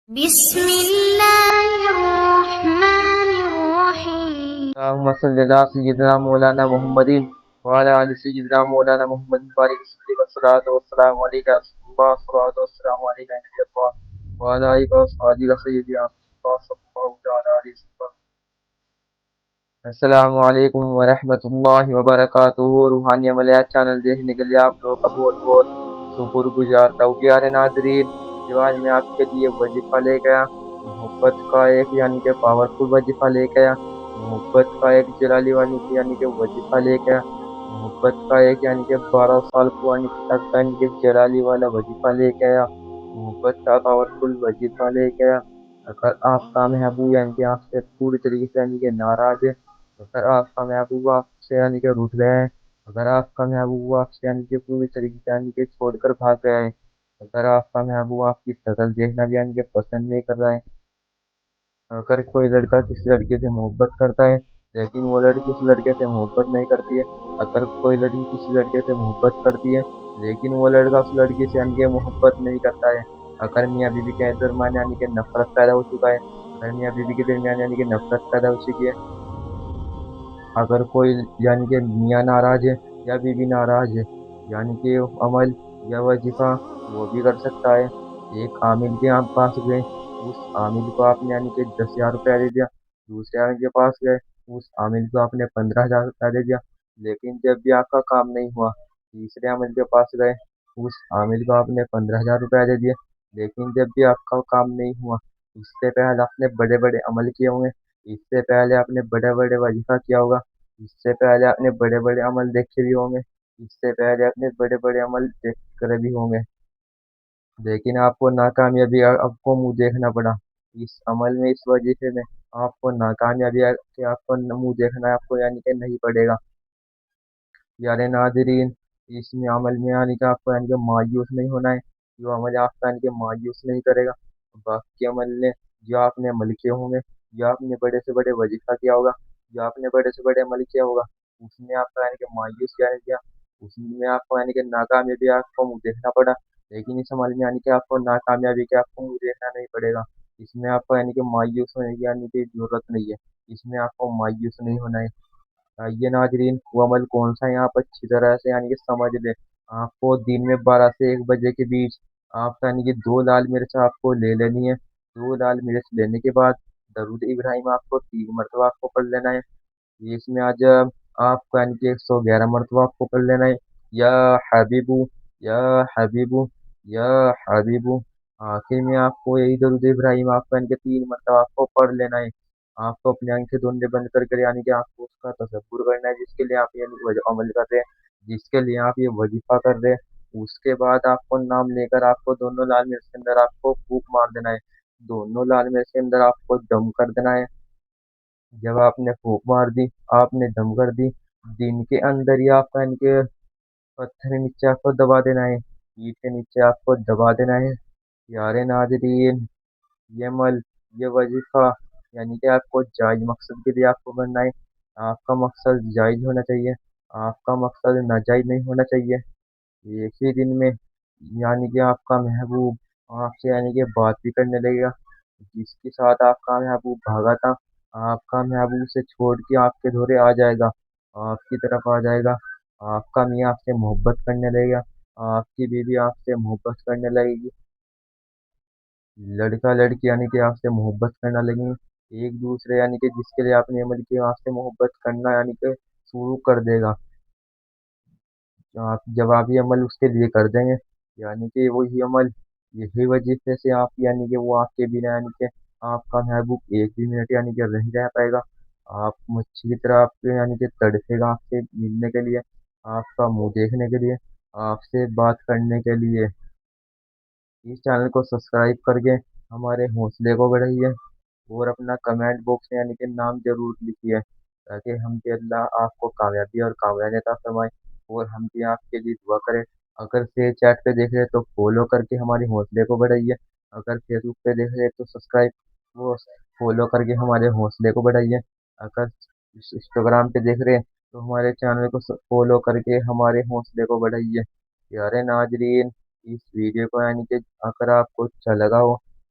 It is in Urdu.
بسم الله الرحمن الرحيم. اللهم صل على سيدنا مولانا محمد وعلى ال سيدنا مولانا محمد بارك وسلم والصلاة والسلام عليك يا رسول الله والصلاة والسلام عليك يا نبي الله وعلى آلك وأصحابك سيدنا الله صلى الله تعالى عليه وسلم. السلام علیکم ورحمۃ اللہ وبرکاتہ. روحانی عملیات چینل دیکھنے کے لیے آپ لوگوں کا بہت بہت شکر گزار ہوں. پیارے ناظرین، جو آج میں آپ کے لیے وظیفہ لے گیا، محبت کا ایک کہ پاورفل وظیفہ لے گیا، محبت کا ایک جلالی والی کہ وظیفہ لے گیا، محبت کا ایک کہ 12 سال پرانی کتاب کا کہ جلالی والا وظیفہ لے گیا، محبت کا پاورفل وظیفہ لے گیا. اگر آپ کا محبوب کہ آپ سے پوری طریقے سے کہ ناراض ہے، اگر آپ کا محبوب آپ سے کہ روٹھ گیا ہے، اگر آپ کا محبوب آپ سے کہ پوری طریقے سے کہ چھوڑ کر بھاگ گیا ہے، اگر آپ کا محبوب آپ کی شکل دیکھنا بھی کہ پسند نہیں کر رہا ہے، اگر کوئی لڑکا کسی لڑکے سے محبت کرتا ہے لیکن وہ لڑکی اس لڑکے سے محبت نہیں کرتی ہے، اگر کوئی لڑکی کسی لڑکے سے محبت کرتی ہے لیکن وہ لڑکا اس لڑکی سے کہ محبت نہیں کرتا ہے، اگر میاں بیوی کے درمیان کہ نفرت پیدا ہو چکا ہے، اگر میاں بیوی کے درمیان کہ نفرت پیدا ہو چکی ہے، اگر کوئی کہ میاں ناراض ہے یا بیوی ناراض ہے، کہ عمل یا وظیفہ وہ بھی کر سکتا ہے. ایک عامل کے آپ پاس گئے، اس عامل کو آپ نے کہ 10,000 روپیہ دے دیا، دوسرے عامل کے پاس گئے، اس عامل کو آپ نے 15,000 روپیہ دے دیا، لیکن جب بھی آپ کا کام نہیں ہوا، تیسرے عامل کے پاس گئے، اس عامل کو آپ نے 15,000 روپیہ دے دیے، لیکن جب بھی آپ کا کام نہیں ہوا، اس سے پہلے آپ نے بڑے بڑے عمل کیے ہوں گے، اس سے پہلے آپ نے بڑے بڑے وظیفہ کیا ہوگا، اس سے پہلے آپ نے بڑے بڑے عمل دیکھے بھی ہوں گے، اس سے پہلے آپ نے بڑے بڑے عمل دیکھ کر بھی ہوں گے، لیکن آپ کو ناکامیابی آپ کو منہ دیکھنا پڑا اس عمل میں، اس وظیفے میں آپ کو ناکامیابی کہ آپ کو منہ دیکھنا ہے، آپ کو کہ نہیں پڑے گا. پیارے ناظرین، اس میں عمل میں کہ آپ کو کہ مایوس نہیں ہونا ہے، جو عمل آپ کا کہ مایوس نہیں کرے گا. باقی عمل نے جو آپ نے عمل کیے ہوں گے، جو آپ نے بڑے سے بڑے وظیفہ کیا ہوگا، جو آپ نے بڑے سے بڑے عمل کیا ہوگا، اس میں آپ کا کہ مایوس کیا نہیں کیا، اس میں آپ کو کہ ناکامیابی آپ کو منہ دیکھنا پڑا، لیکن اس عمل میں کہ آپ کو ناکامیابی کے آپ کو منہ دیکھنا نہیں پڑے گا. اس میں آپ کو کہ مایوس ہونے کی کہ ضرورت نہیں ہے، اس میں آپ کو مایوس نہیں ہونا ہے. یہ ناظرین، وہ عمل کون سا ہے آپ اچھی طرح سے کہ سمجھ لیں. آپ کو دن میں 12 سے 1 بجے کے بیچ آپ کا کہ 2 لال مرچ آپ کو لے لینی ہے. 2 لال مرچ لینے کے بعد درود ابراہیم آپ کو 3 مرتبہ آپ کو پڑھ لینا ہے. اس میں آج آپ کا کہ 111 مرتبہ آپ کو پڑھ لینا ہے. یا حبیبو، یا حبیبو، یا حبیبو. آخر میں آپ کو یہی درود ابراہیم آپ کا کہ 3 مرتبہ آپ کو پڑھ لینا ہے. آپ کو اپنی آنکھیں دھندے بند کر کے کہ آپ کو اس کا تصور کرنا ہے جس کے لیے آپ یہ عمل کر رہے ہیں، جس کے لیے آپ یہ وظیفہ کر رہے ہیں. اس کے بعد آپ کو نام لے کر آپ کو دونوں لال مرچ کے اندر آپ کو پھونک مار دینا ہے. دونوں لال مرچ کے اندر آپ کو دم کر دینا ہے. جب آپ نے پھونک مار دی، آپ نے دم کر دی، دن کے اندر ہی آپ کا کہ پتھر کے نیچے آپ کو دبا دینا ہے، پیٹ کے نیچے آپ کو دبا دینا ہے. پیارے ناظرین، یہ عمل، یہ وظیفہ کہ آپ کو جائز مقصد کے لیے آپ کو کرنا ہے. آپ کا مقصد جائز ہونا چاہیے، آپ کا مقصد ناجائز نہیں ہونا چاہیے. ایک ہی دن میں کہ آپ کا محبوب آپ سے کہ بات بھی کرنے لگے گا. جس کے ساتھ آپ کا محبوب بھاگا تھا، آپ کا محبوب سے چھوڑ کے آپ کے دورے آ جائے گا، آپ کی طرف آ جائے گا. آپ کا میاں آپ سے محبت کرنے لگے گا، آپ کی بیوی آپ سے محبت کرنے لگے گی، لڑکا لڑکی کہ آپ سے محبت کرنا لگیں گے. ایک دوسرے کہ جس کے لیے آپ نے عمل کیا آپ سے محبت کرنا کہ شروع کر دے گا. جب آپ یہ عمل اس کے لیے کر دیں گے کہ وہی عمل، یہی وجہ سے آپ کہ وہ آپ کے بنا کہ آپ کا محبوب ایک بھی منٹ کہ نہیں رہ پائے گا. آپ مچھلی کی طرح آپ کے کہ تڑپے گا آپ سے ملنے کے لیے، آپ کا منہ دیکھنے کے لیے، آپ سے بات کرنے کے لیے. اس چینل کو سبسکرائب کر کے ہمارے حوصلے کو بڑھائیے، اور اپنا کمنٹ باکس میں کہ نام ضرور لکھیے، تاکہ ہم بھی اللہ آپ کو کامیابی اور کامیابی عطا فرمائے، اور ہم بھی آپ کے لیے دعا کریں. اگر شیئر چیٹ پہ دیکھ رہے تو فالو کر کے ہمارے حوصلے کو بڑھائیے، اگر فیس بک پہ دیکھ رہے تو سبسکرائب وہ فالو کر کے ہمارے حوصلے کو بڑھائیے، اگر انسٹاگرام پہ دیکھ رہے تو ہمارے چینل کو فالو کر کے ہمارے حوصلے کو بڑھائیے. پیارے ناظرین، اس ویڈیو کو کہ اگر آپ کو اچھا لگا ہو